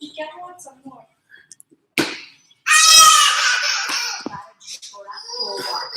E quer outro, amor? Para de chorar, boa.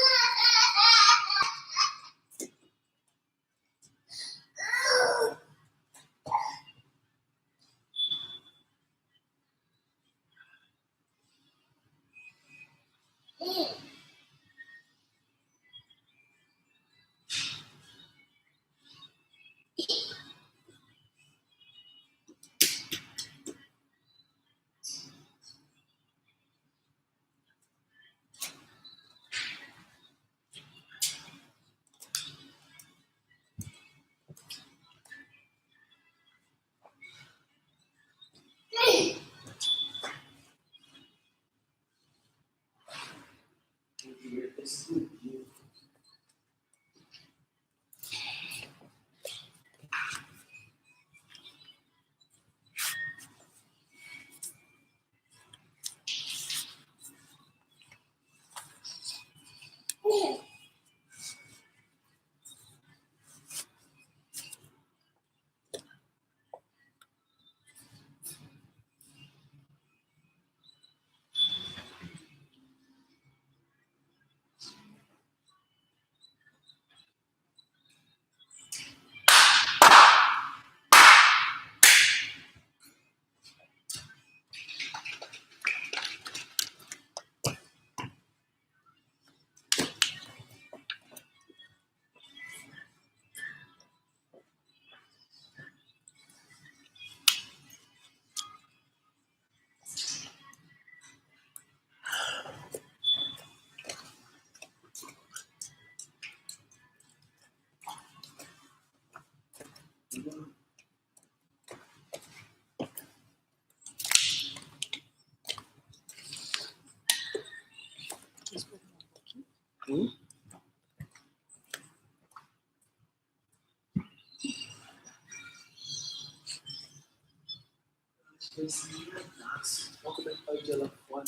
Olha como é que tá o dia lá fora.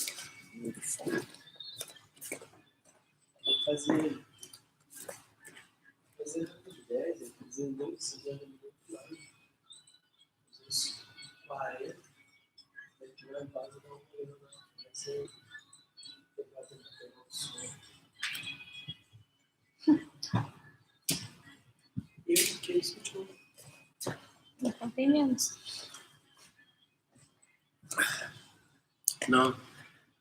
Muito foda. Vou fazer 10, fazendo 2 minutos lá. Uns 40. Aí tu vai em casa e dá uma coisa lá. Vai ser pegar o som. E o que é isso que eu Não contei menos. No.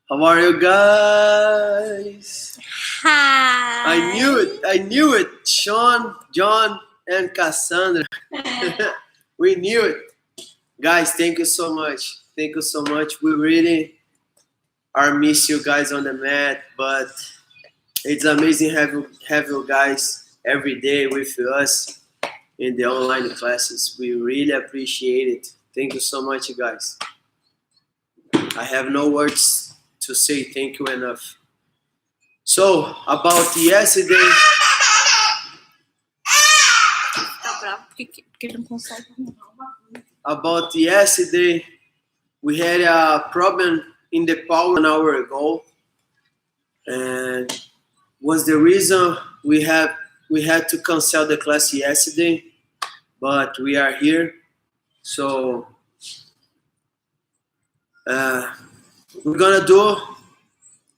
How are you guys? Hi. I knew it. Sean, John, and Cassandra. We knew it. Guys, thank you so much. Thank you so much. We really are miss you guys on the mat, but it's amazing have you guys every day with us in the online classes. We really appreciate it. Thank you so much, guys. I have no words to say thank you enough. So, about yesterday. Tá bravo porque não consegue arrumar uma coisa. About yesterday, we had a problem in the power an hour ago, and was the reason we had to cancel the class yesterday, but we are here, so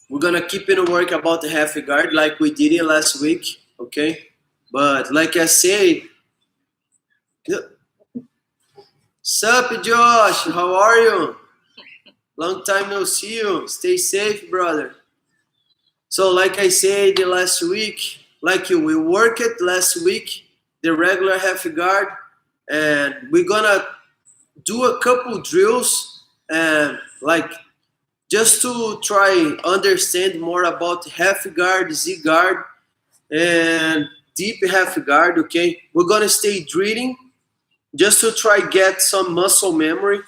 we're gonna keep in work about the half guard like we did it last week, okay? But like I said, sup, Josh? How are you? Long time no see you. Stay safe, brother. So like I said last week, we worked it last week, the regular half guard, and we're gonna do a couple drills and like just to try understand more about half guard, Z guard, and deep half guard. Okay, we're gonna stay drilling just to try get some muscle memory.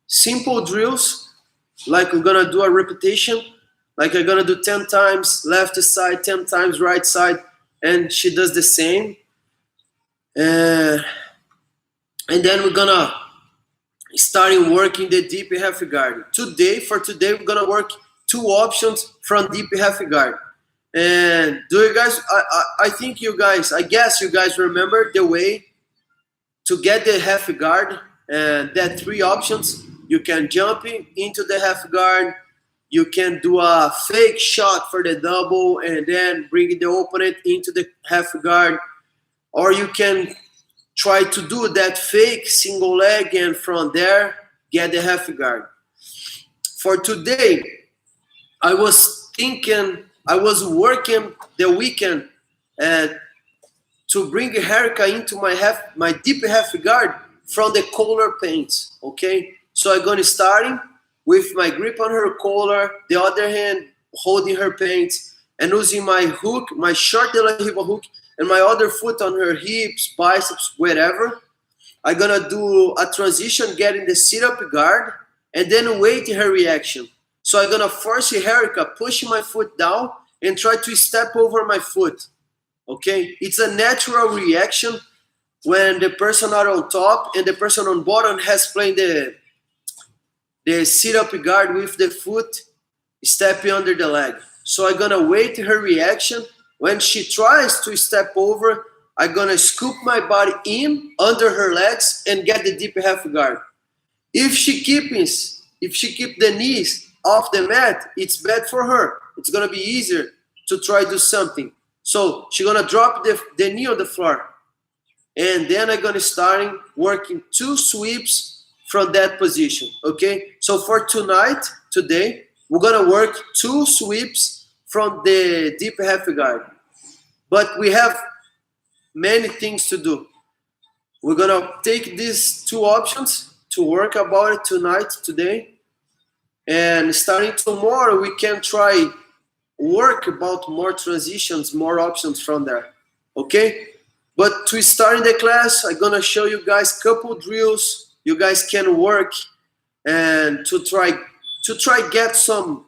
Simple drills, like we're gonna do a repetition, like I'm gonna do 10 times left side, 10 times right side, and she does the same. And then we're gonna starting working the deep half guard. For today, we're gonna work 2 options from deep half guard. And do you guys? I think you guys. I guess you guys remember the way to get the half guard and that 3 options. You can jump into the half guard. You can do a fake shot for the double and then bring the opponent into the half guard. Or you can try to do that fake single leg and from there get the half guard. For today, I was working the weekend to bring Herika into my deep half guard from the collar paints. Okay, so I'm gonna starting with my grip on her collar, the other hand holding her paints, and using my hook, my short de la riva hook, and my other foot on her hips, biceps, wherever. I'm gonna do a transition, getting the sit-up guard, and then wait her reaction. So I'm gonna force Herika, pushing my foot down and try to step over my foot. Okay, it's a natural reaction when the person are on top and the person on bottom has played the sit-up guard with the foot stepping under the leg. So I'm gonna wait her reaction. When she tries to step over, I'm gonna scoop my body in under her legs and get the deep half guard. If she keeps the knees off the mat, it's bad for her. It's gonna be easier to try to do something. So she's gonna drop the knee on the floor. And then I'm gonna start working 2 sweeps from that position. Okay? So for today, we're gonna work 2 sweeps from the deep half guard. But we have many things to do. We're gonna take these 2 options to work about it today. And starting tomorrow, we can try work about more transitions, more options from there. Okay? But to start in the class, I'm gonna show you guys a couple drills you guys can work and to try get some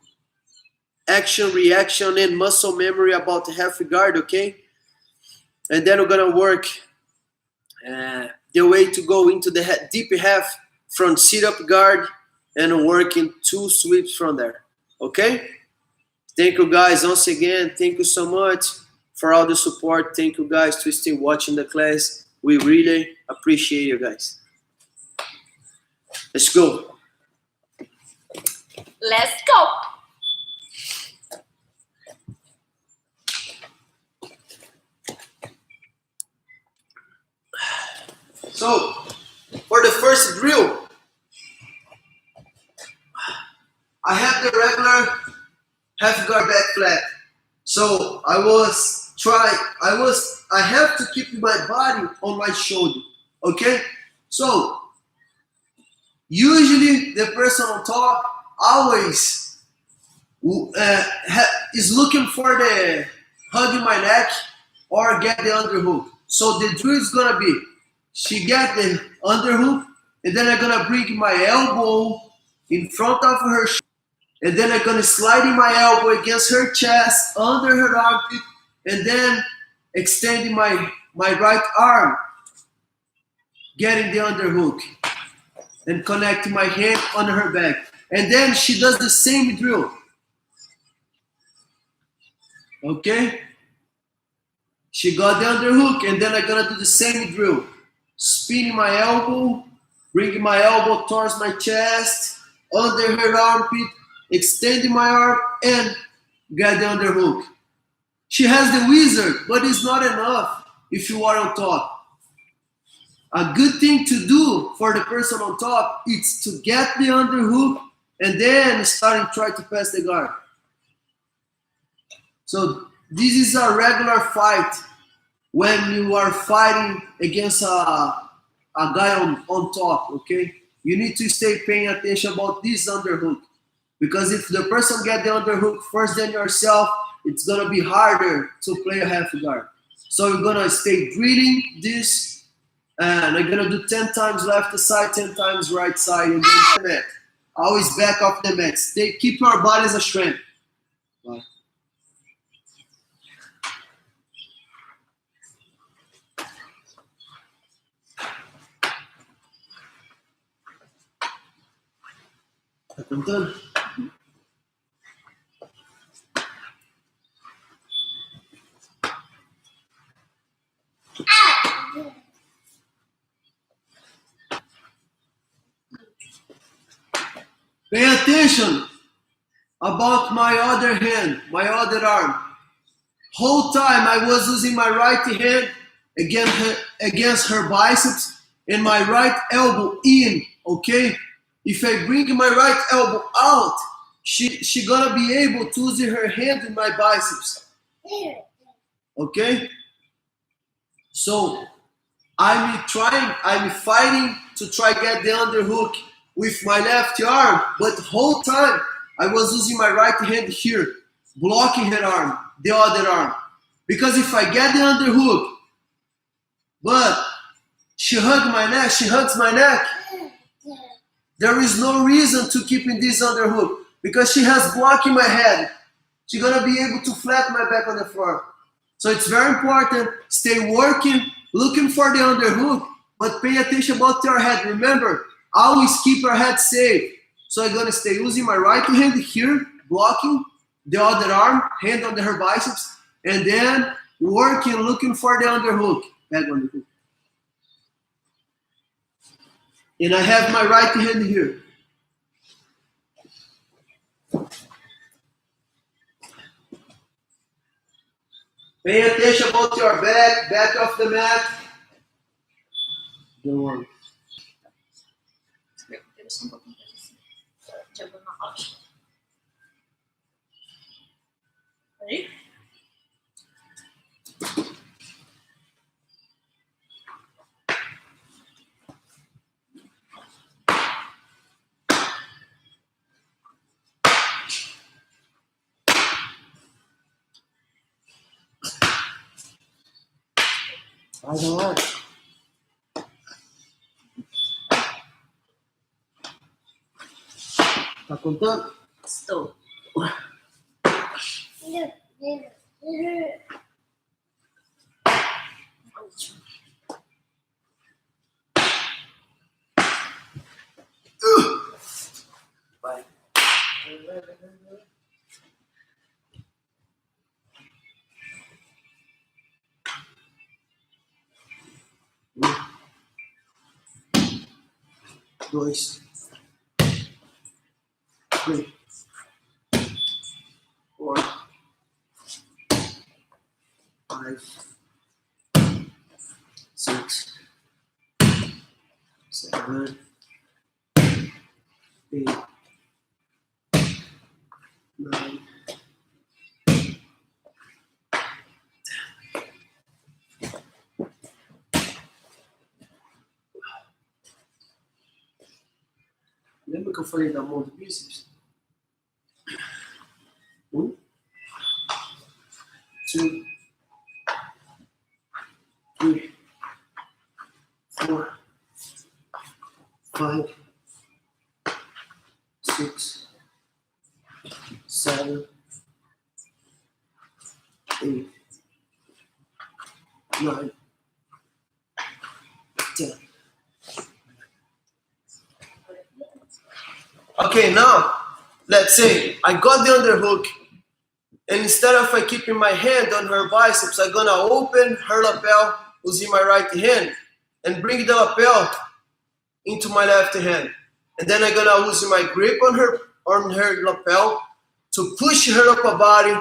action, reaction, and muscle memory about the half guard, okay? And then we're gonna work the way to go into the deep half from sit-up guard and working 2 sweeps from there, okay? Thank you guys once again. Thank you so much for all the support. Thank you guys to stay watching the class. We really appreciate you guys. Let's go. Let's go. So, for the first drill, I have the regular half guard back flat. So I have to keep my body on my shoulder. Okay? So usually the person on top always is looking for the hugging my neck or get the underhook. So the drill is gonna be, she get the underhook, and then I'm gonna bring my elbow in front of her, and then I'm gonna slide my elbow against her chest, under her armpit, and then extending my right arm, getting the underhook, and connecting my hand on her back. And then she does the same drill. Okay? She got the underhook, and then I'm gonna do the same drill. Spinning my elbow, bringing my elbow towards my chest, under her armpit, extending my arm, and get the underhook. She has the wizard, but it's not enough if you are on top. A good thing to do for the person on top is to get the underhook and then starting try to pass the guard. So this is a regular fight when you are fighting against a guy on top, okay? You need to stay paying attention about this underhook. Because if the person get the underhook first than yourself, it's gonna be harder to play a half guard. So you're gonna stay drilling this, and I'm gonna do 10 times left side, 10 times right side, and then the mat. Always back off the mat. Keep your body as a strength. Bye. Tá cantando? Pay attention about my other hand, my other arm. Whole time I was using my right hand against her biceps and my right elbow in, okay? If I bring my right elbow out, she gonna be able to use her hand in my biceps, okay? So I'm fighting to try get the underhook with my left arm, but the whole time I was using my right hand here, blocking her arm, the other arm. Because if I get the underhook, but she hugs my neck, there is no reason to keep in this underhook because she has blocking my head. She's gonna be able to flat my back on the floor. So it's very important, stay working, looking for the underhook, but pay attention about your head. Remember, always keep your head safe. So I'm gonna stay using my right hand here, blocking the other arm, hand under her biceps, and then working, looking for the underhook, back on the hook. And I have my right hand here. Pay attention about your back of the mat. Don't worry. Ready? Vai lá. Tá contando? Estou. Vai. 2, 3, 4, 5, 6, 7, 8, 9. Lembra que eu falei da mão do bíceps? 1, 2, 3, 4, 5, 6, 7, 8, 9, 10. Okay, now, let's say I got the underhook, and instead of keeping my hand on her biceps, I'm gonna open her lapel using my right hand and bring the lapel into my left hand. And then I'm gonna use my grip on her lapel to push her upper body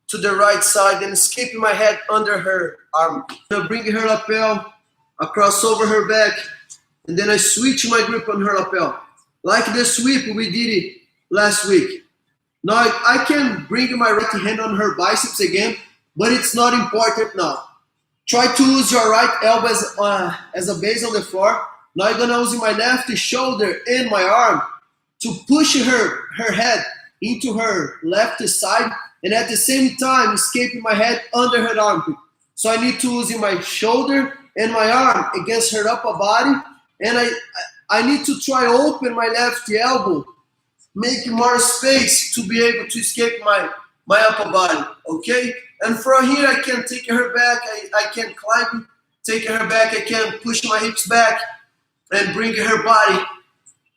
to the right side and keep my head under her arm. I'm bring her lapel across over her back, and then I switch my grip on her lapel. Like the sweep we did it last week. Now I can bring my right hand on her biceps again, but it's not important now. Try to use your right elbow as a base on the floor. Now I'm gonna use my left shoulder and my arm to push her head into her left side, and at the same time escaping my head under her armpit. So I need to use my shoulder and my arm against her upper body, and I need to try open my left elbow, make more space to be able to escape my upper body, okay? And from here I can take her back, I can climb, take her back, I can push my hips back and bring her body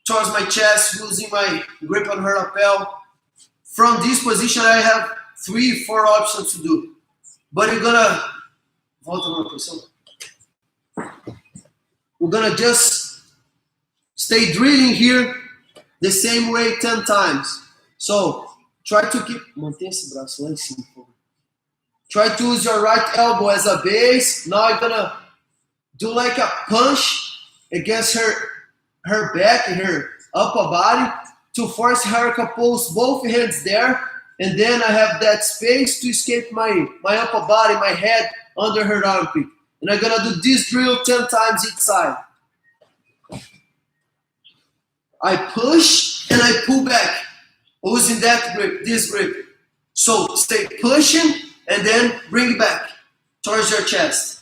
towards my chest using my grip on her lapel. From this position I have 3, 4 options to do. But we're gonna, we're gonna just stay drilling here the same way 10 times. So try to keep, mantém esse braço lá em cima, por favor. Try to use your right elbow as a base. Now I'm gonna do like a punch against her back and her upper body to force her to post both hands there, and then I have that space to escape my upper body, my head under her armpit. And I'm gonna do this drill 10 times each side. I push and I pull back, using that grip, this grip. So stay pushing and then bring it back towards your chest.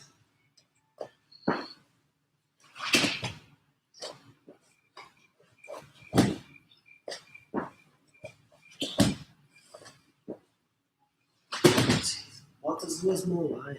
Bota as duas mãos lá.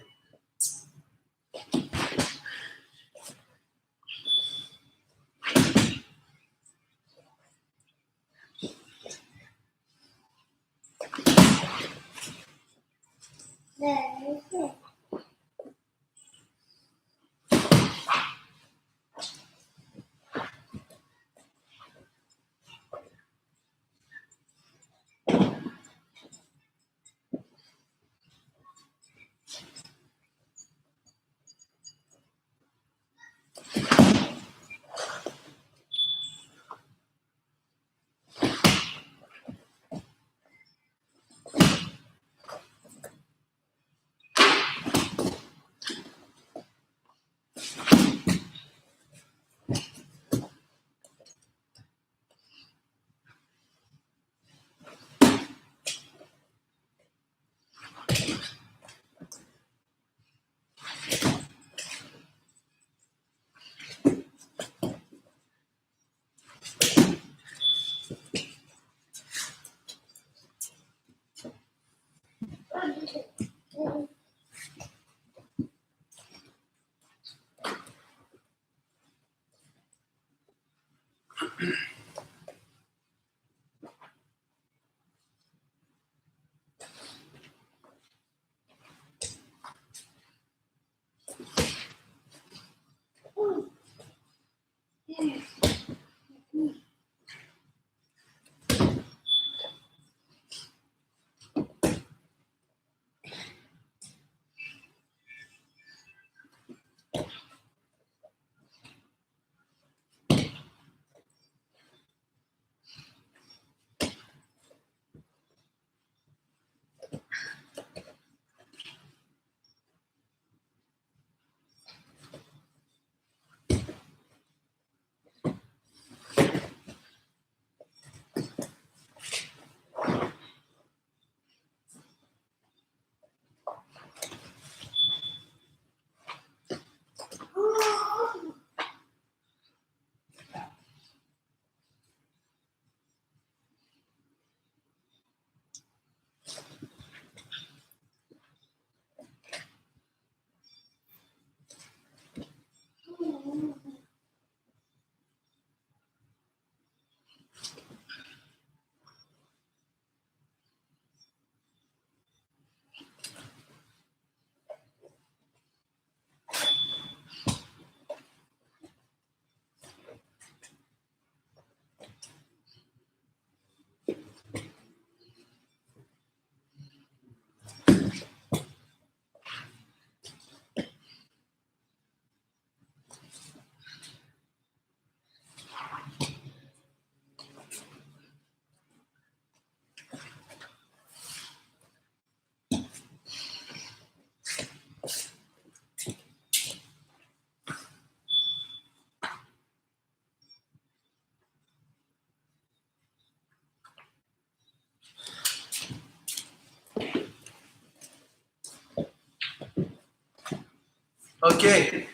Okay,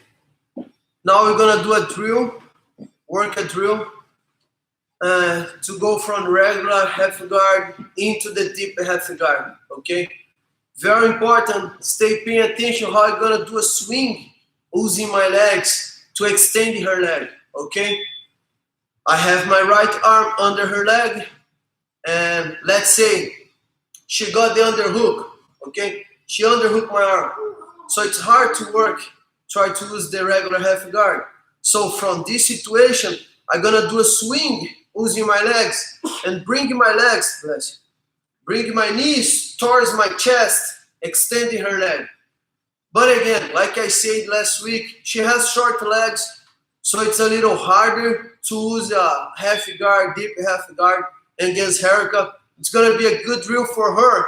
now we're gonna do a drill, work a drill to go from regular half guard into the deep half guard, okay? Very important, stay paying attention how I'm gonna do a swing using my legs to extend her leg, okay? I have my right arm under her leg, and let's say she got the underhook, okay? She underhooked my arm. So it's hard to work, try to use the regular half guard. So from this situation, I'm gonna do a swing using my legs and bringing my legs, bless you, bringing my knees towards my chest, extending her leg. But again, like I said last week, she has short legs, so it's a little harder to use a half guard, deep half guard against Erica. It's gonna be a good drill for her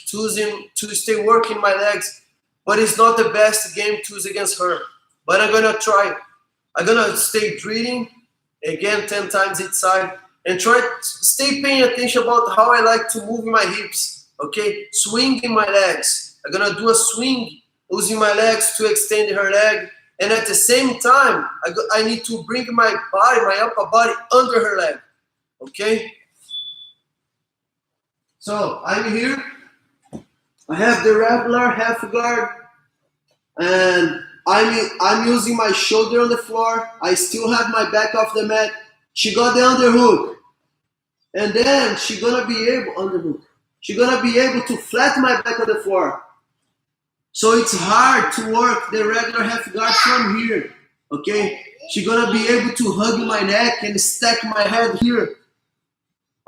to stay working my legs, but it's not the best game to use against her. But I'm gonna try. I'm gonna stay drilling again 10 times each side and try to stay paying attention about how I like to move my hips. Okay, swinging my legs. I'm gonna do a swing using my legs to extend her leg, and at the same time, I need to bring my body, my upper body, under her leg. Okay. So I'm here. I have the regular half guard, and I'm using my shoulder on the floor. I still have my back off the mat. She got the underhook, and then she's gonna be able to flatten my back on the floor. So it's hard to work the regular half guard from here. Okay, she's gonna be able to hug my neck and stack my head here.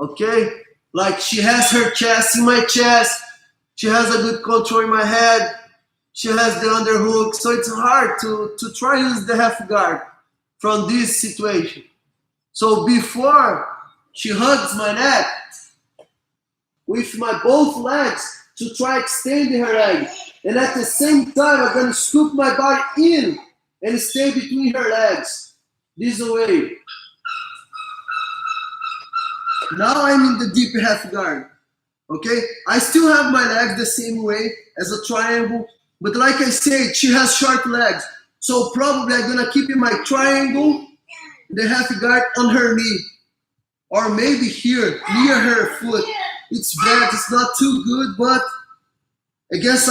Okay, like she has her chest in my chest. She has a good control in my head. She has the underhook, so it's hard to try to use the half guard from this situation. So before she hugs my neck with my both legs to try extending her leg, and at the same time I'm gonna scoop my body in and stay between her legs this way. Now I'm in the deep half guard. Okay, I still have my legs the same way as a triangle, but like I said, she has short legs, so probably I'm gonna keep in my triangle, the half guard on her knee, or maybe here near her foot. It's bad, it's not too good, but against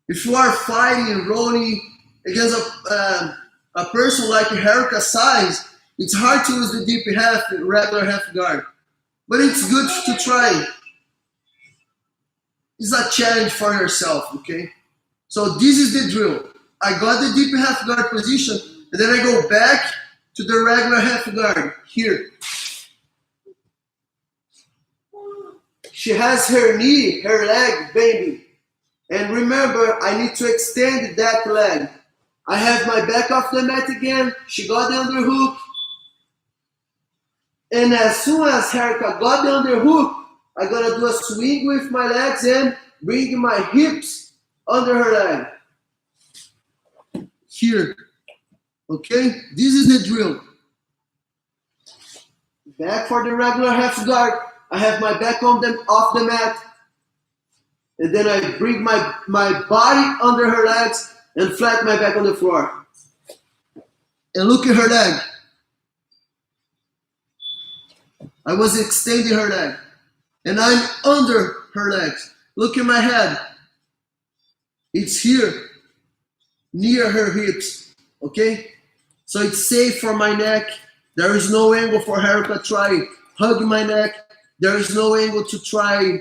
if you are fighting, rolling against a person like Erica size, it's hard to use the deep regular half guard. But it's good to try. It's a challenge for yourself, okay? So this is the drill. I got the deep half guard position, and then I go back to the regular half guard here. She has her knee, her leg bending. And remember, I need to extend that leg. I have my back off the mat again. She got the underhook. And as soon as Erica got the underhook, I'm gonna do a swing with my legs and bring my hips under her leg. Here. Okay? This is the drill. Back for the regular half guard. I have my back off the mat. And then I bring my body under her legs and flatten my back on the floor. And look at her leg. I was extending her leg. And I'm under her legs. Look at my head. It's here, near her hips. Okay? So it's safe for my neck. There is no angle for her to try hug my neck. There is no angle to try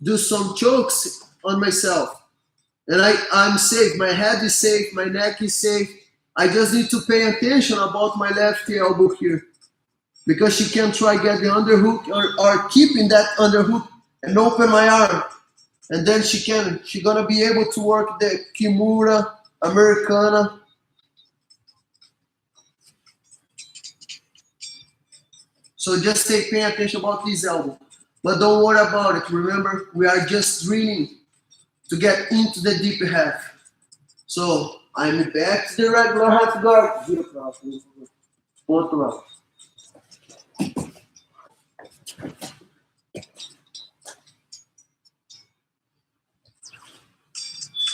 do some chokes on myself. And I'm safe. My head is safe. My neck is safe. I just need to pay attention about my left elbow here, because she can try get the underhook or keeping that underhook and open my arm. And then she's gonna be able to work the Kimura, Americana. So just pay attention about this elbow. But don't worry about it. Remember, we are just drilling to get into the deep half. So I'm back to the regular half guard.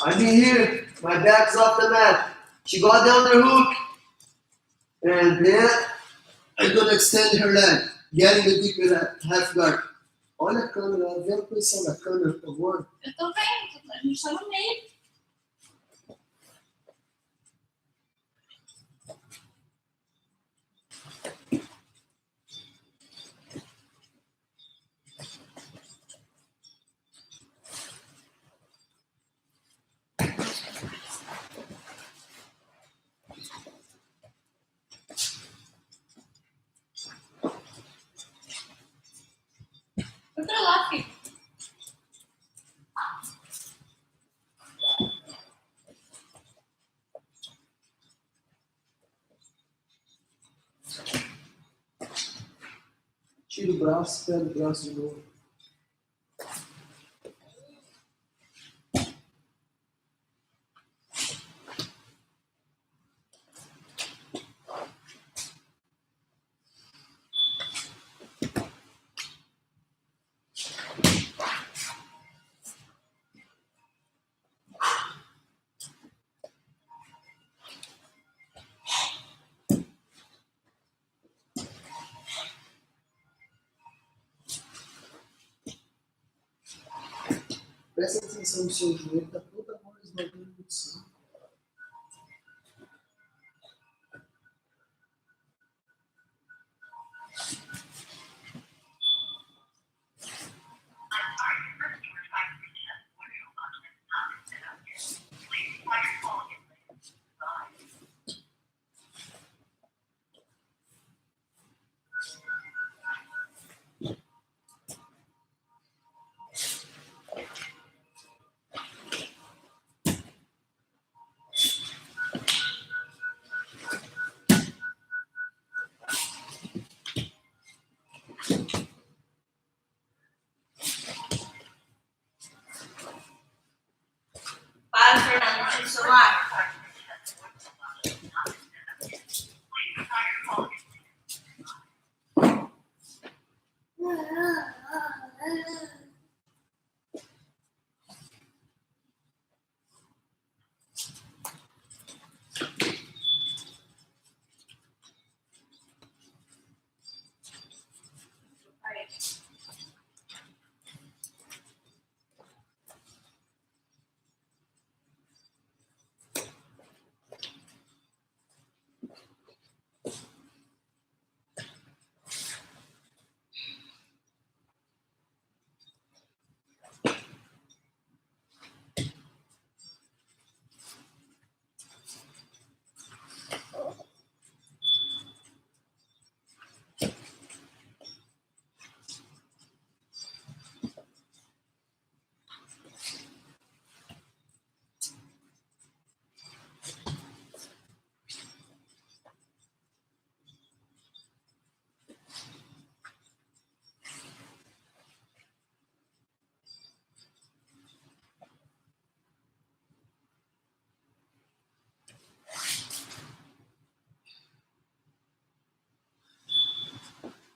I'm in here. My back's off the mat. She got down the hook. And then I'm gonna extend her leg, getting the deep half guard. Olha a câmera, vê a posição da câmera, por favor. Eu tô vendo, a gente tá no meio. lá, filho. Tira o braço, pega o braço de novo. Presta atenção no seu joelho, tá toda hora esmagando no chão. Para, Fernando, tira o celular.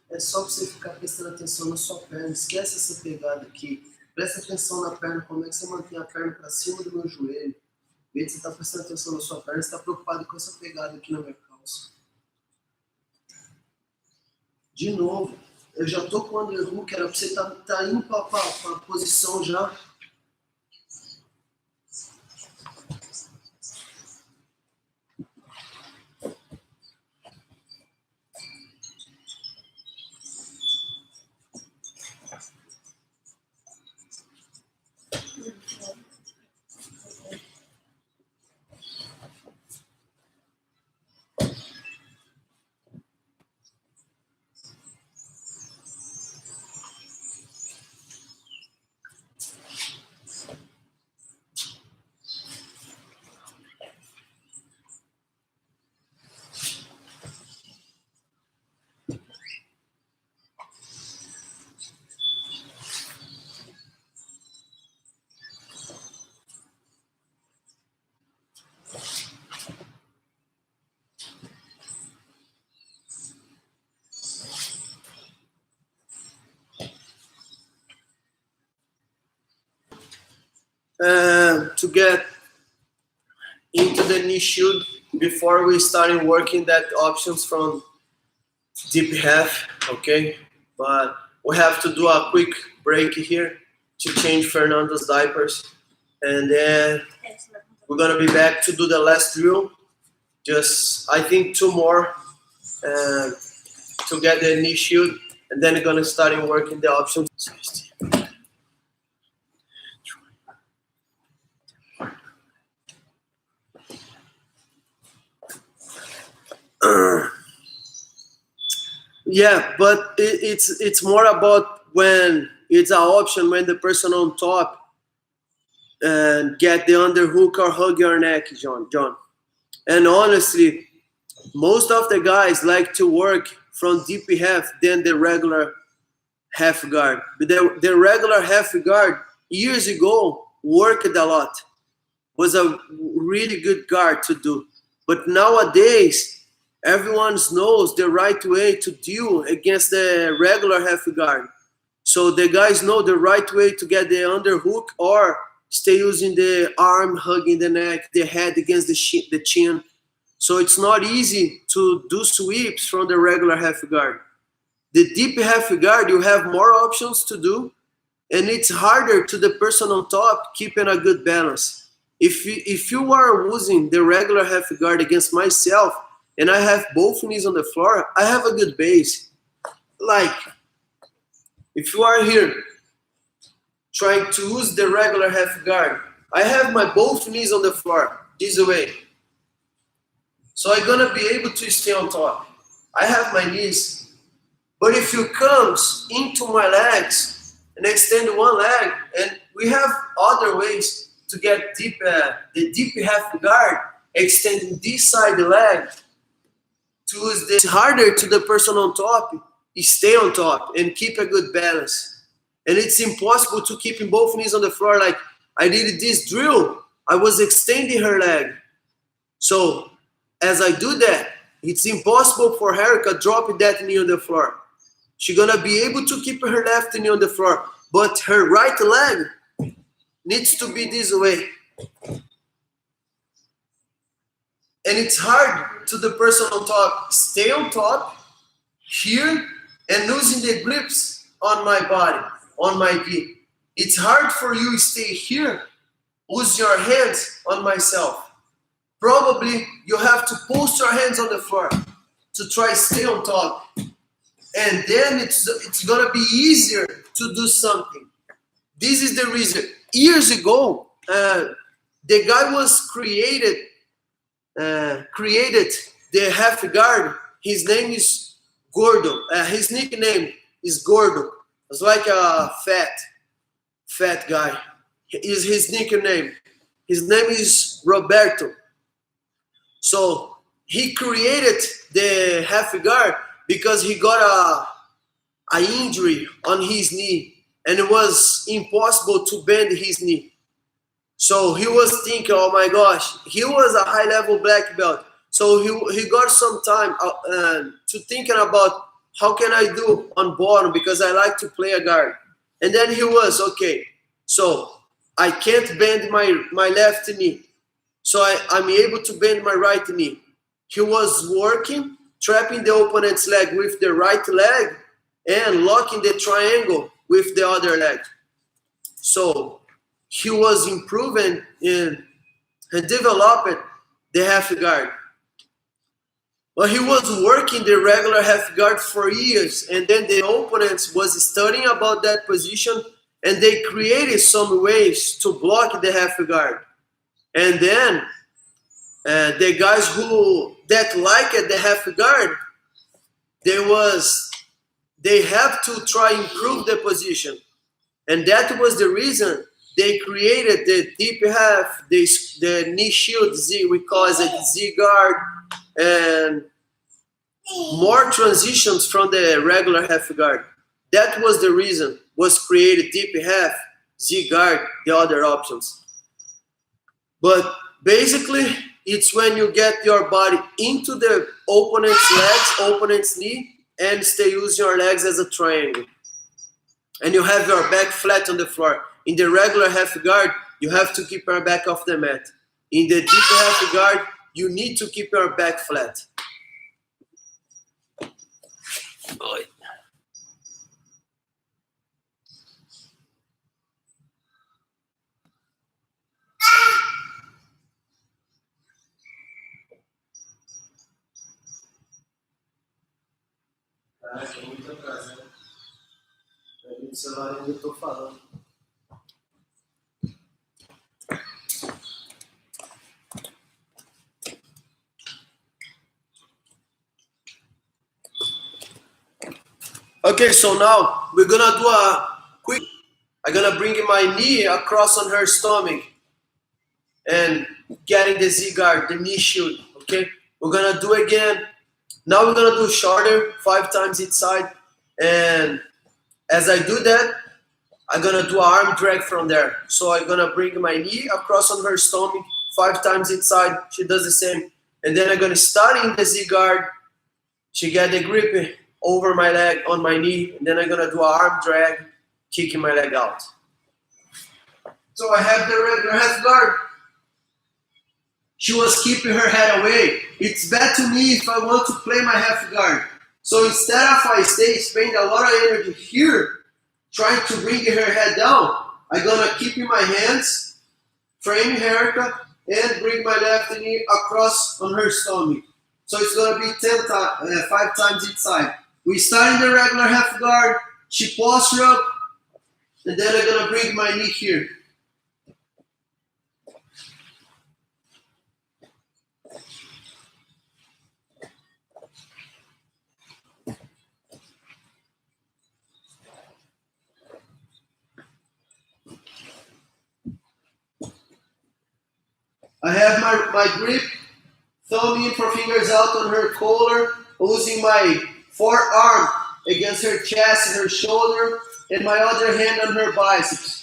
É só você ficar prestando atenção na sua perna. Esquece essa pegada aqui. Presta atenção na perna. Como é que você mantém a perna para cima do meu joelho? Em vez de você estar prestando atenção na sua perna, você está preocupado com essa pegada aqui na minha calça. De novo. Eu já tô com o underhook. Era para você tá indo para a posição já. To get into the knee shield before we starting working that options from deep half, okay? But we have to do a quick break here to change Fernando's diapers, and then we're gonna be back to do the last drill. Just I think 2 more to get the knee shield, and then we're gonna start working the options. Yeah, but it's more about when it's an option when the person on top and get the underhook or hug your neck, John. And honestly, most of the guys like to work from deep half than the regular half guard. But the regular half guard years ago worked a lot. Was a really good guard to do. But nowadays, everyone knows the right way to deal against the regular half guard. So the guys know the right way to get the underhook or stay using the arm hugging the neck, the head against the chin. So it's not easy to do sweeps from the regular half guard. The deep half guard, you have more options to do, and it's harder to the person on top keeping a good balance. If you are using the regular half guard against myself, and I have both knees on the floor, I have a good base. Like, if you are here trying to use the regular half guard, I have my both knees on the floor, this way. So I'm gonna be able to stay on top. I have my knees. But if you come into my legs and extend one leg, and we have other ways to get deep, the deep half guard, extending this side leg, to use this harder to the person on top, stay on top and keep a good balance. And it's impossible to keep in both knees on the floor. Like I did this drill, I was extending her leg. So as I do that, it's impossible for Erica drop that knee on the floor. She's gonna be able to keep her left knee on the floor, but her right leg needs to be this way. And it's hard to the person on top. Stay on top here and losing the grips on my body, on my gi. It's hard for you to stay here, use your hands on myself. Probably you have to post your hands on the floor to try to stay on top. And then it's gonna be easier to do something. This is the reason. Years ago, the guy was created the half guard. His name is Gordo. His nickname is Gordo. It's like a fat guy. Is his nickname. His name is Roberto. So he created the half guard because he got a injury on his knee, and it was impossible to bend his knee. So he was thinking, oh my gosh, he was a high-level black belt. So he got some time to thinking about how can I do on bottom because I like to play a guard. And then he was, okay, so I can't bend my left knee. So I'm able to bend my right knee. He was working, trapping the opponent's leg with the right leg and locking the triangle with the other leg. So he was improving and developing the half guard. But he was working the regular half guard for years, and then the opponents was studying about that position, and they created some ways to block the half guard. And then the guys that liked the half guard, they have to try improve the position. And that was the reason they created the deep half, the knee shield Z, we call it a Z guard, and more transitions from the regular half guard. That was the reason was created deep half, Z guard, the other options. But basically, it's when you get your body into the opponent's legs, opponent's knee, and stay using your legs as a triangle. And you have your back flat on the floor. In the regular half guard, you have to keep your back off the mat. In the deep half guard, you need to keep your back flat. Oi. Caraca, é muito atrás, né? No celular ainda estou falando. Okay, so now we're gonna do a quick I'm gonna bring my knee across on her stomach and getting the Z guard, the knee shield. Okay, we're gonna do again. Now we're gonna do shorter, 5 times each side. And as I do that, I'm gonna do an arm drag from there. So I'm gonna bring my knee across on her stomach 5 times each side. She does the same. And then I'm gonna start in the Z guard. She get the grip over my leg on my knee. And then I'm gonna do an arm drag, kicking my leg out. So I have the regular half guard. She was keeping her head away. It's bad to me if I want to play my half guard. So instead of I spend a lot of energy here, trying to bring her head down, I'm gonna keep in my hands, frame her, and bring my left knee across on her stomach. So it's gonna be 5 times each side. We start in the regular half guard, she posture up, and then I'm gonna bring my knee here. I have my grip, thumb in, fingers out on her collar, using my forearm against her chest and her shoulder, and my other hand on her biceps.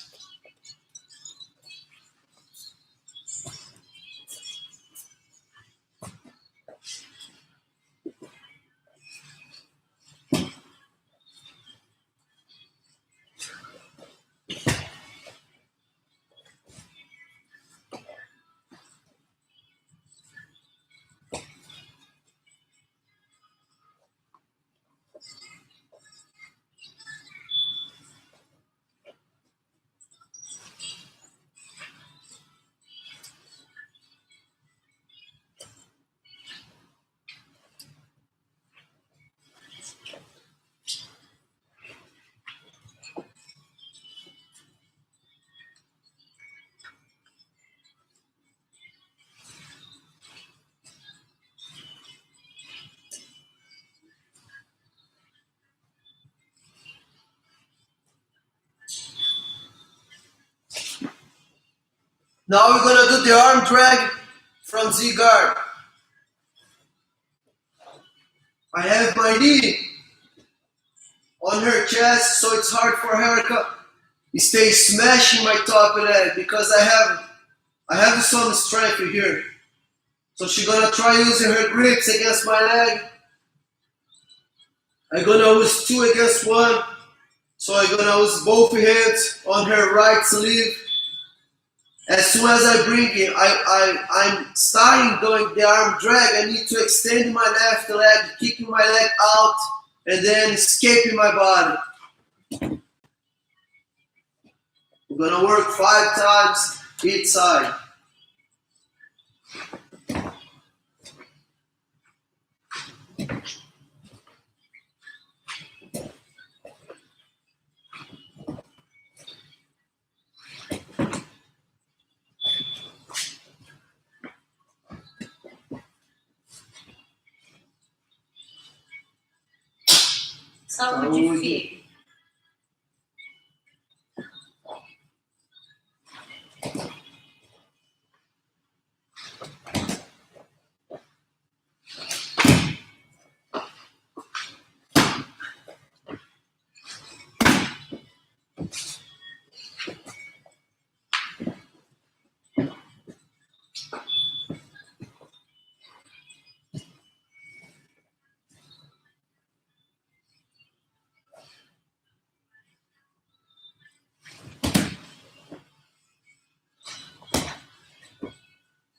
Now we're gonna do the arm drag from Z guard. I have my knee on her chest, so it's hard for her to stay smashing my top leg because I have some strength here. So she's gonna try using her grips against my leg. I'm gonna use 2 against 1. So I'm gonna use both hands on her right sleeve. As soon as I bring it, I'm starting doing the arm drag. I need to extend my left leg, kicking my leg out, and then escaping my body. We're gonna work 5 times each side. Saúde, filho.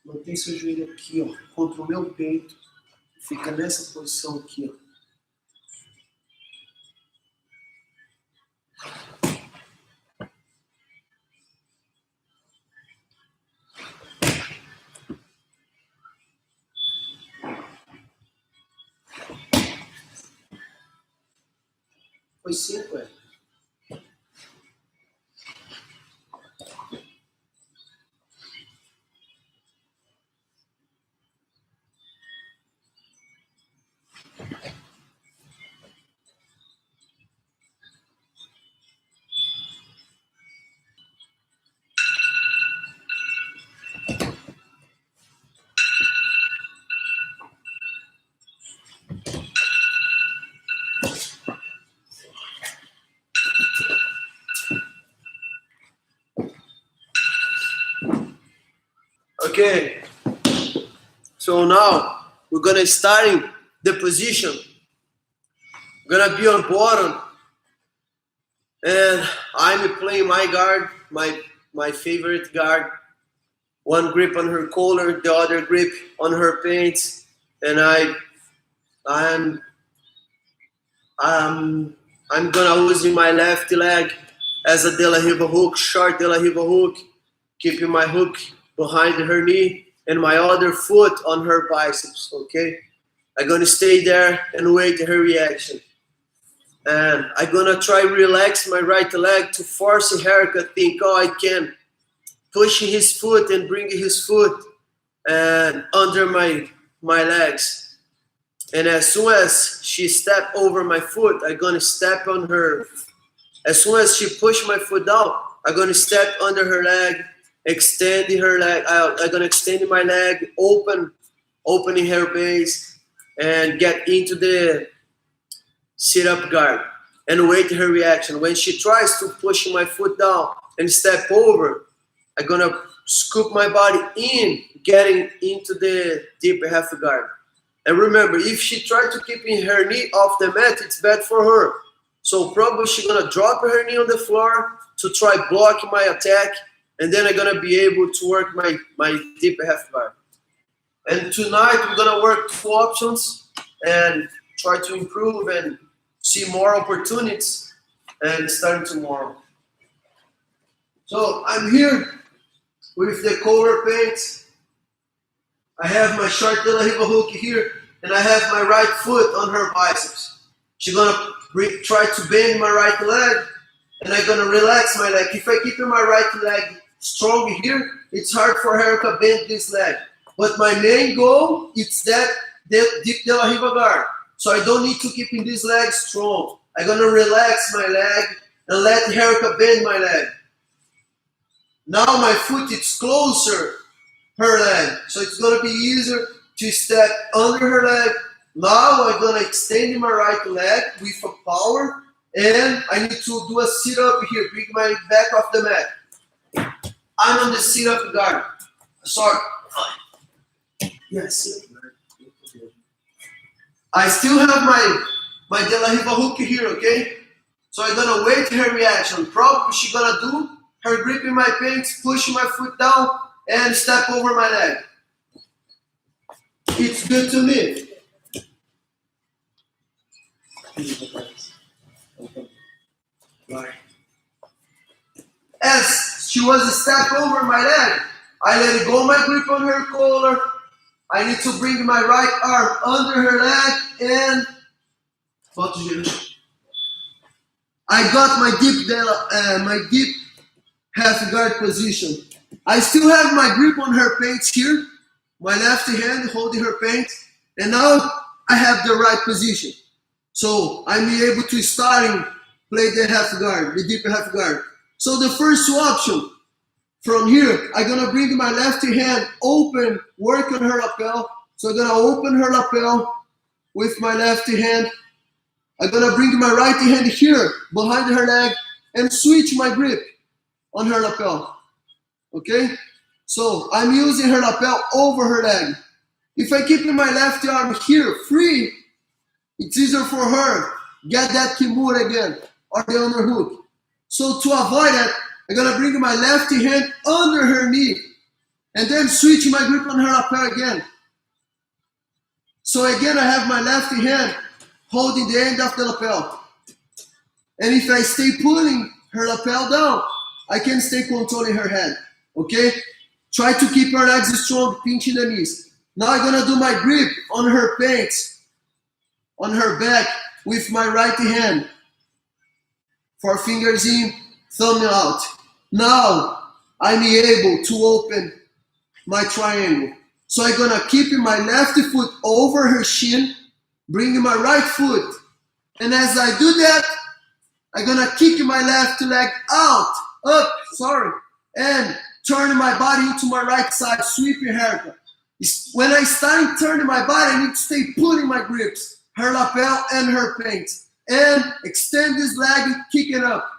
Mantém seu joelho aqui, ó, contra o meu peito. Fica nessa posição aqui, ó. Foi 5, é? Okay. So now we're gonna start in the position. We're gonna be on bottom, and I'm playing my guard, my favorite guard. One grip on her collar, the other grip on her pants, and I'm I'm gonna using my left leg as a De La Riva hook, short De La Riva hook, keeping my hook behind her knee and my other foot on her biceps, okay? I'm gonna stay there and wait her reaction. And I'm gonna try relax my right leg to force her to think, oh, I can push his foot and bring his foot and under my legs. And as soon as she step over my foot, I'm gonna step on her. As soon as she push my foot down, I'm gonna step under her leg, extending her leg. I'm gonna extend my leg, opening her base, and get into the sit-up guard and wait her reaction. When she tries to push my foot down and step over, I'm gonna scoop my body in, getting into the deep half guard. And remember, if she tried to keep her knee off the mat, it's bad for her. So probably she's gonna drop her knee on the floor to try block my attack, and then I'm gonna be able to work my deep half guard. And tonight we're gonna work 2 options and try to improve and see more opportunities and starting tomorrow. So I'm here with the collar pants. I have my short De La Riva hook here, and I have my right foot on her biceps. She's gonna try to bend my right leg, and I'm gonna relax my leg. If I keep my right leg strong here, it's hard for her to bend this leg. But my main goal is that deep De La Riva guard. So I don't need to keep in this leg strong. I'm gonna relax my leg and let her bend my leg. Now my foot is closer her leg, so it's gonna be easier to step under her leg. Now I'm gonna extend my right leg with a power, and I need to do a sit-up here, bring my back off the mat. I'm on the sit-up guard. Sorry. Yes. I still have my De La Riva hook here, okay? So I'm gonna wait her reaction. Probably she's gonna do her gripping my pants, pushing my foot down, and step over my leg. It's good to me. As she was a step over my leg, I let go my grip on her collar. I need to bring my right arm under her leg and I got my deep half guard position. I still have my grip on her pants here, my left hand holding her pants, and now I have the right position. So I'm able to start and play the half guard, the deep half guard. So the first option from here, I'm gonna bring my left hand open, work on her lapel. So I'm gonna open her lapel with my left hand. I'm gonna bring my right hand here behind her leg and switch my grip on her lapel. Okay? So I'm using her lapel over her leg. If I keep my left arm here free, it's easier for her get that kimura again or the underhook. So to avoid that, I'm gonna bring my left hand under her knee and then switch my grip on her lapel again. So again, I have my left hand holding the end of the lapel. And if I stay pulling her lapel down, I can stay controlling her head. Okay? Try to keep her legs strong, pinching the knees. Now I'm gonna do my grip on her pants, on her back with my right hand. 4 fingers in, thumb out. Now I'm able to open my triangle. So I'm gonna keep my left foot over her shin, bring my right foot. And as I do that, I'm gonna kick my left leg out, up, and turn my body into my right side, sweeping haircut. When I start turning my body, I need to stay pulling my grips, her lapel and her pants. And extend this leg and kick it up.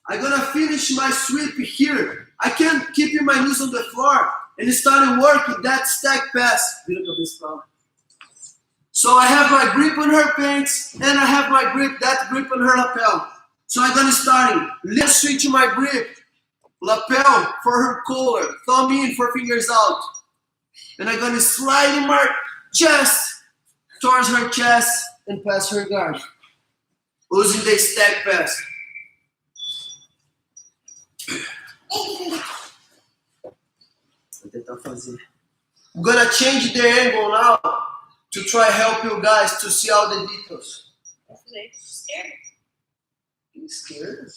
I'm gonna finish my sweep here. I can't keep my knees on the floor and start working that stack pass. So I have my grip on her pants and I have my that grip on her lapel. So I'm gonna start. Let's switch my grip. Lapel for her collar, thumb in for fingers out. And I'm gonna slide in my chest towards her chest and pass her guard. Using the stack pass. I'm gonna change the angle now to try help you guys to see all the details. Scared. You scared?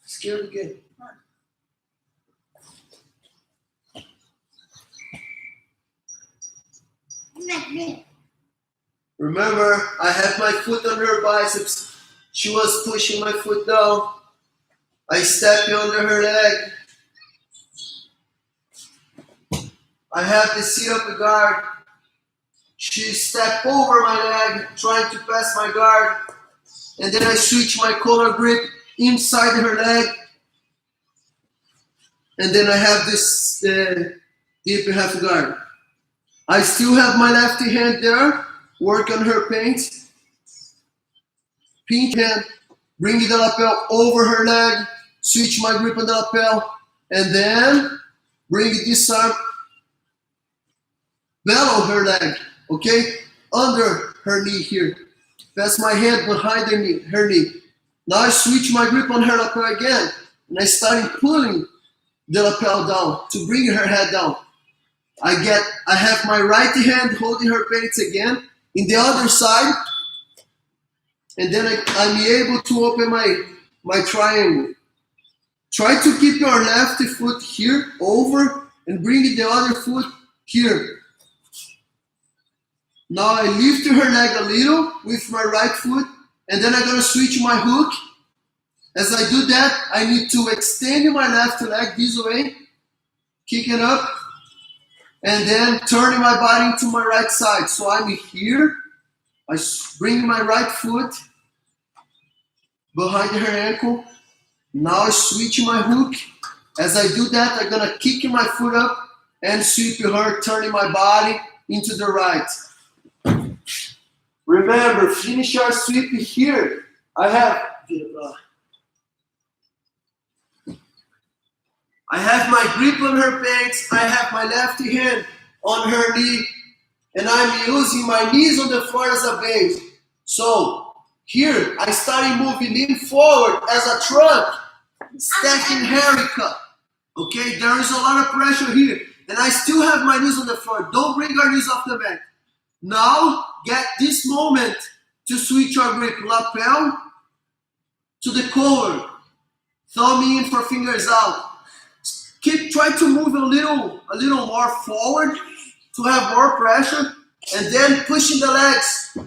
Scared again. Remember, I have my foot on her biceps. She was pushing my foot down. I step under her leg. I have the sit-up guard. She stepped over my leg, trying to pass my guard. And then I switch my collar grip inside her leg. And then I have this deep half guard. I still have my left hand there, work on her paint. Pink hand, bring the lapel over her leg, switch my grip on the lapel, and then bring this arm, below her leg, okay? Under her knee here. Pass my hand behind her knee. Now I switch my grip on her lapel again, and I start pulling the lapel down to bring her head down. I have my right hand holding her pants again in the other side, and then I'm able to open my triangle. Try to keep your left foot here over and bring the other foot here. Now I lift her leg a little with my right foot, and then I'm gonna switch my hook. As I do that, I need to extend my left leg this way, kick it up, and then turning my body into my right side. So I'm here, I bring my right foot behind her ankle. Now I switch my hook. As I do that, I'm gonna kick my foot up and sweep her, turning my body into the right. Remember, finish your sweep here. I have my grip on her pants. I have my left hand on her knee, and I'm using my knees on the floor as a base. So here, I started moving in forward as a trunk, stacking haircut. Okay, there is a lot of pressure here, and I still have my knees on the floor. Don't bring our knees off the mat. Now, get this moment to switch your grip. Lapel to the collar. Thumb in for fingers out. Try to move a little more forward to have more pressure, and then pushing the legs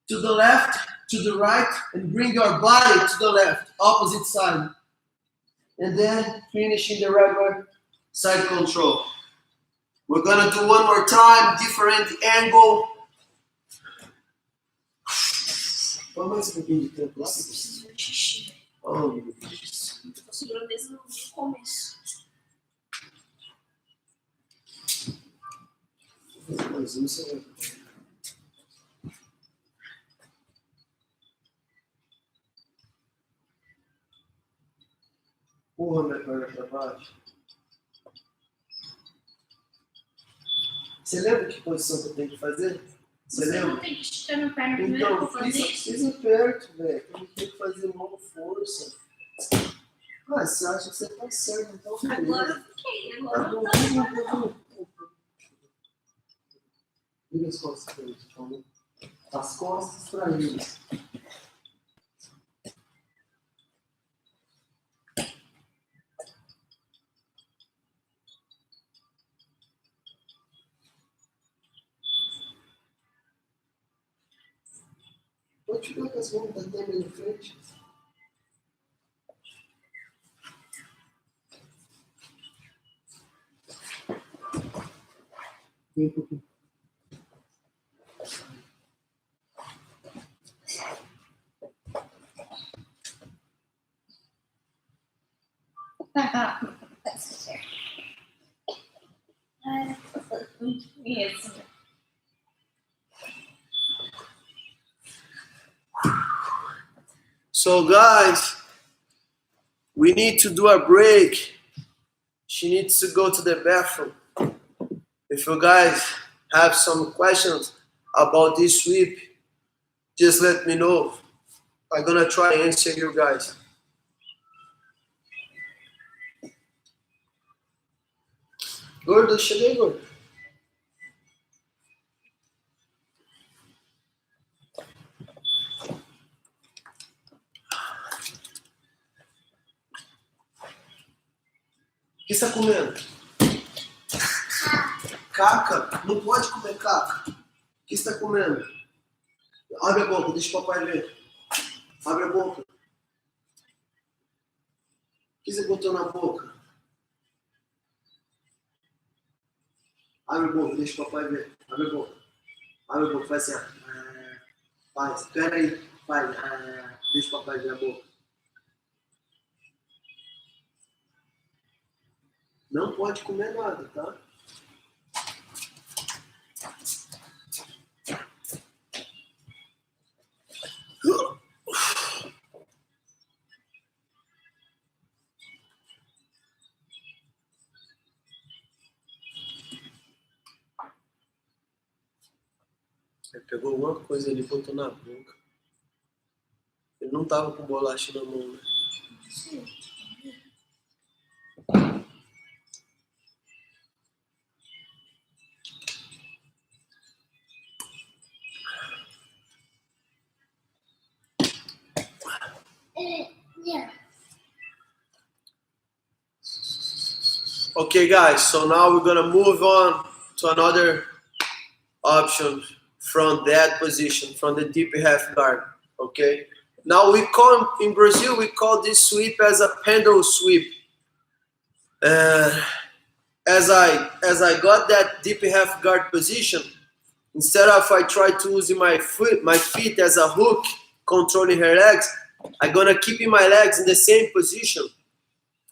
to the left, to the right, and bring your body to the left, opposite side. And then finishing the regular side control. We're gonna do one more time, different angle. Qual mais um pouquinho de tempo lá? Eu preciso de xixi. Oh, meu Deus. Eu tô segurando desde o começo. Mais um, você vai. Porra, minha perna pra baixo. Você lembra que posição que eu tenho que fazer? Você lembra? Não tem que esticar minha perna primeiro pra Então, fazer isso? pisa perto, velho. Tem que fazer mão força. Ah, você acha que você tá certo, então beleza. Agora eu fiquei, agora Tá não bom, tá. Vira as costas pra eles, por favor. As costas pra eles. Pode ficar com as mãos da tela em frente. Vem um pouquinho. That's fair. Yes. So guys, we need to do a break. She needs to go to the bathroom. If you guys have some questions about this sweep, just let me know. I'm gonna try to answer you guys. Gordo, cheguei, gordo. O que você está comendo? Caca? Não pode comer caca. O que você está comendo? Abre a boca, deixa o papai ver. Abre a boca. O que você botou na boca? Abre a boca, deixa o papai ver. Abre a boca. Abre a boca, faz assim. Faz, espera aí. Faz. Deixa o papai ver a boca. Não pode comer nada, tá? Ele pegou alguma coisa ali e botou na boca. Ele não tava com bolacha na mão, né? Yeah. Okay, guys, so now we're gonna move on to another option from that position, from the deep half guard. Okay. Now in Brazil we call this sweep as a pendle sweep. As I got that deep half guard position, instead of I try to use my feet as a hook, controlling her legs, I'm gonna keep my legs in the same position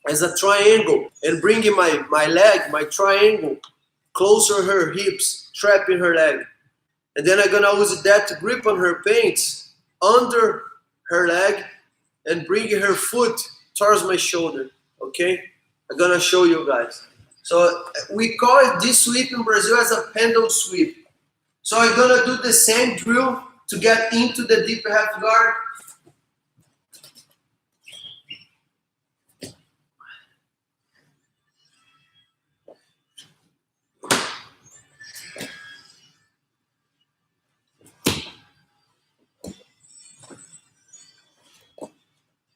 as a triangle and bringing my triangle closer her hips, trapping her leg. And then I'm gonna use that to grip on her pants under her leg and bring her foot towards my shoulder, okay? I'm gonna show you guys. So we call this sweep in Brazil as a pendle sweep. So I'm gonna do the same drill to get into the deep half guard.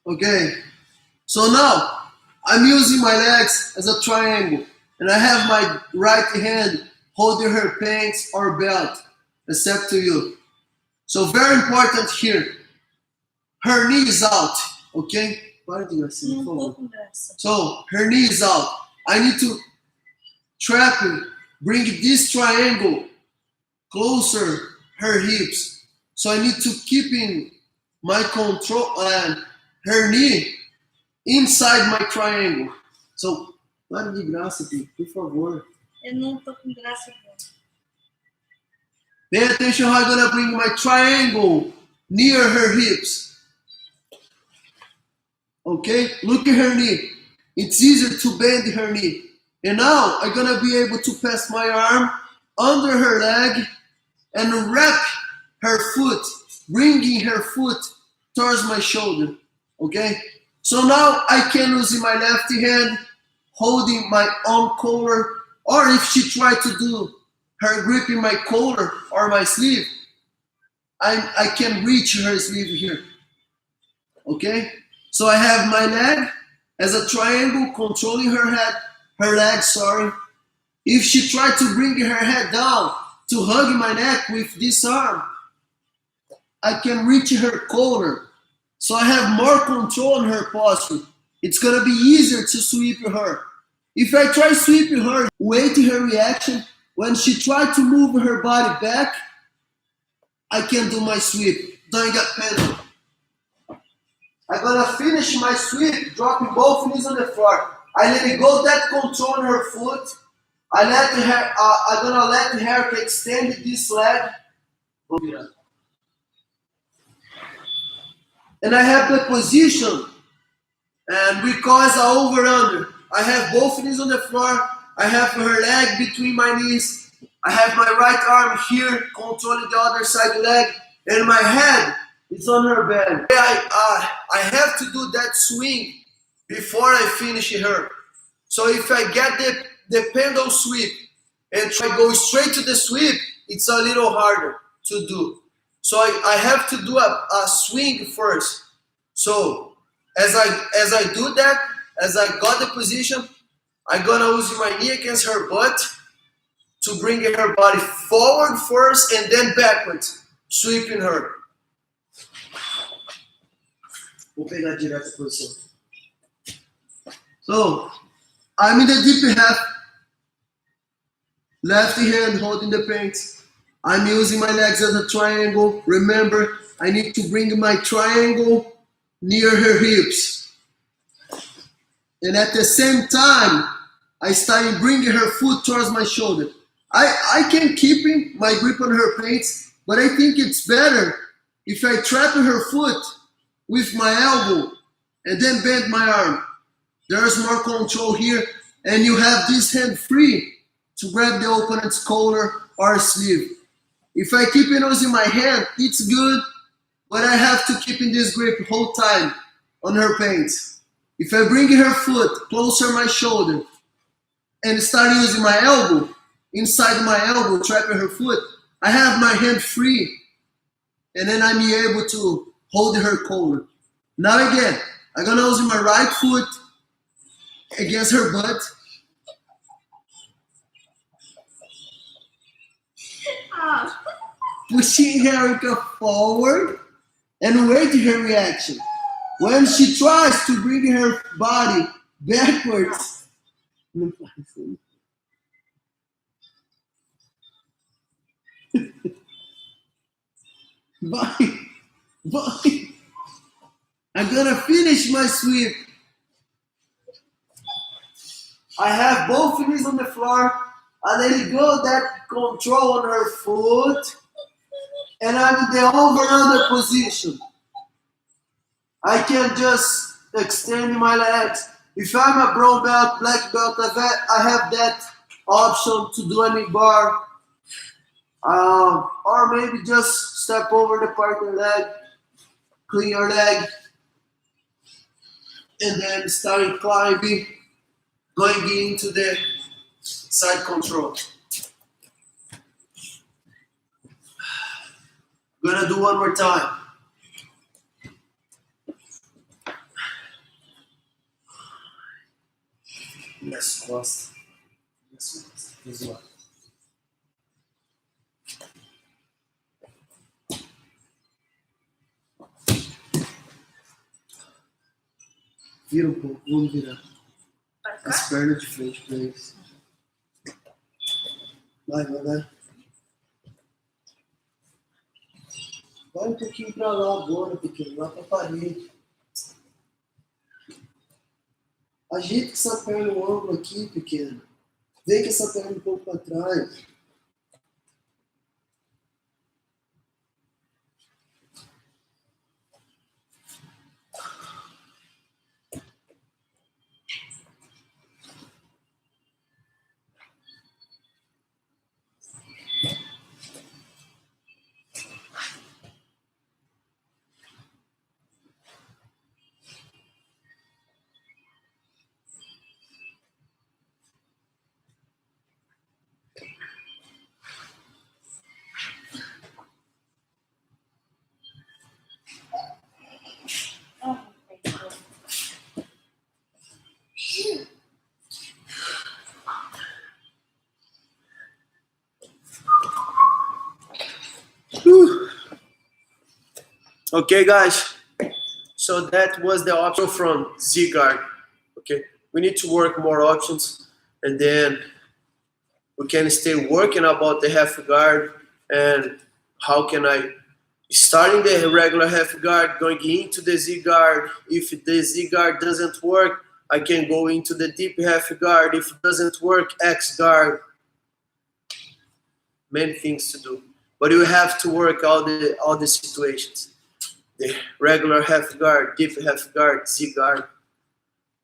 Okay, so now I'm using my legs as a triangle and I have my right hand holding her pants or belt, except to you. So very important here, her knee is out, okay? So her knee is out. I need to trap it, bring this triangle closer her hips. So I need to keep in my control and her knee inside my triangle. So, para de graça, por favor. Eu não tô com graça. Pay attention how I'm gonna bring my triangle near her hips. Okay, look at her knee. It's easier to bend her knee. And now I'm gonna be able to pass my arm under her leg and wrap her foot, bringing her foot towards my shoulder. Okay, so now I can use my left hand holding my own collar, or if she tried to do her gripping my collar or my sleeve, I can reach her sleeve here. Okay, so I have my leg as a triangle controlling her leg, sorry. If she tried to bring her head down to hug my neck with this arm, I can reach her collar. So I have more control on her posture. It's gonna be easier to sweep her. If I try sweeping her, waiting her reaction, when she tried to move her body back, I can do my sweep, doing a pendle. I'm gonna finish my sweep, dropping both knees on the floor. I let it go, that control her foot. I'm gonna let her extend this leg. And I have the position, and we call it a over under. I have both knees on the floor. I have her leg between my knees. I have my right arm here controlling the other side leg, and my head is on her belly. I have to do that swing before I finish her. So if I get the pendulum sweep and try to go straight to the sweep, it's a little harder to do. So I have to do a swing first. So as I do that, as I got the position, I'm gonna use my knee against her butt to bring her body forward first and then backwards, sweeping her. Vou pegar direto a posição. So I'm in the deep half, left hand holding the pants. I'm using my legs as a triangle. Remember, I need to bring my triangle near her hips. And at the same time, I start bringing her foot towards my shoulder. I can keep my grip on her pants, but I think it's better if I trap her foot with my elbow and then bend my arm. There's more control here, and you have this hand free to grab the opponent's collar or sleeve. If I keep it using my hand, it's good, but I have to keep in this grip whole time on her pants. If I bring her foot closer to my shoulder and start using my elbow, inside my elbow, trapping her foot, I have my hand free, and then I'm able to hold her collar. Now again, I'm gonna use my right foot against her butt. Pushing Erica forward and wait her reaction. When she tries to bring her body backwards, bye. I'm gonna finish my sweep. I have both knees on the floor. I let it go, that control on her foot. And I'm in the over-under position. I can just extend my legs. If I'm a brown belt, black belt, I have that option to do any bar. Or maybe just step over the partner leg, clean your leg, and then start climbing, going into the side control. Gonna do one more time. Yes, lost. This one. Vira pouco, vamos virar. As pernas de frente para eles. Vai. Vai um pouquinho para lá agora, pequeno, lá para a parede. Ajeita essa perna no ângulo aqui, pequeno. Vem com essa perna um pouco para trás. Okay, guys. So that was the option from Z-guard. Okay, we need to work more options, and then we can stay working about the half guard and how can I starting the regular half guard, going into the Z guard. If the Z guard doesn't work, I can go into the deep half guard. If it doesn't work, X guard. Many things to do. But you have to work all the situations. The regular half guard, deep half guard, Z guard.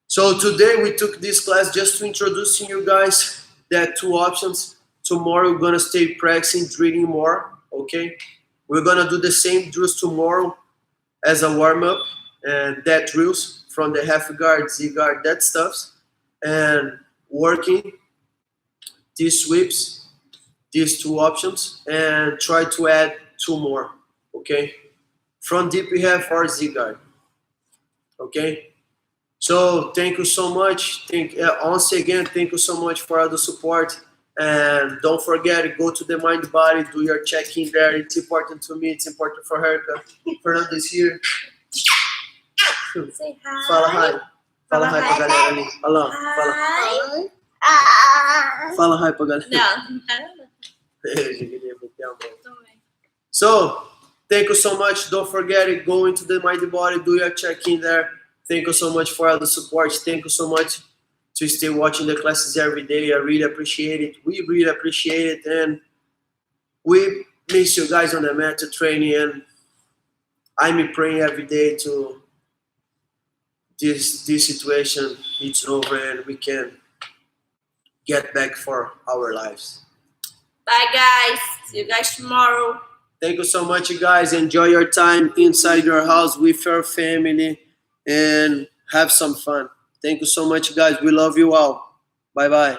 So today we took this class just to introducing you guys that two options. Tomorrow we're gonna stay practicing drilling more, okay? We're gonna do the same drills tomorrow as a warm-up and that drills from the half guard, Z guard, that stuffs, and working these sweeps, these two options, and try to add two more, okay? From deep we have our Z guard, okay? So thank you so much. Once again, thank you so much for all the support. And don't forget, go to the Mind Body, do your check-in there. It's important to me. It's important for her. Fernando is here. Say hi. Fala hi. Fala hi pra galera ali. Olha lá. Fala hi pra galera. Não, So, thank you so much. Don't forget, go into the Mind Body, do your check-in there. Thank you so much for all the support. Thank you so much to stay watching the classes every day. I really appreciate it. We really appreciate it. And we miss you guys on the mat to training. And I'm praying every day to this situation it's over and we can get back for our lives. bye guys. See you guys tomorrow. Thank you so much, you guys. Enjoy your time inside your house with your family and have some fun. Thank you so much, guys. We love you all. Bye-bye.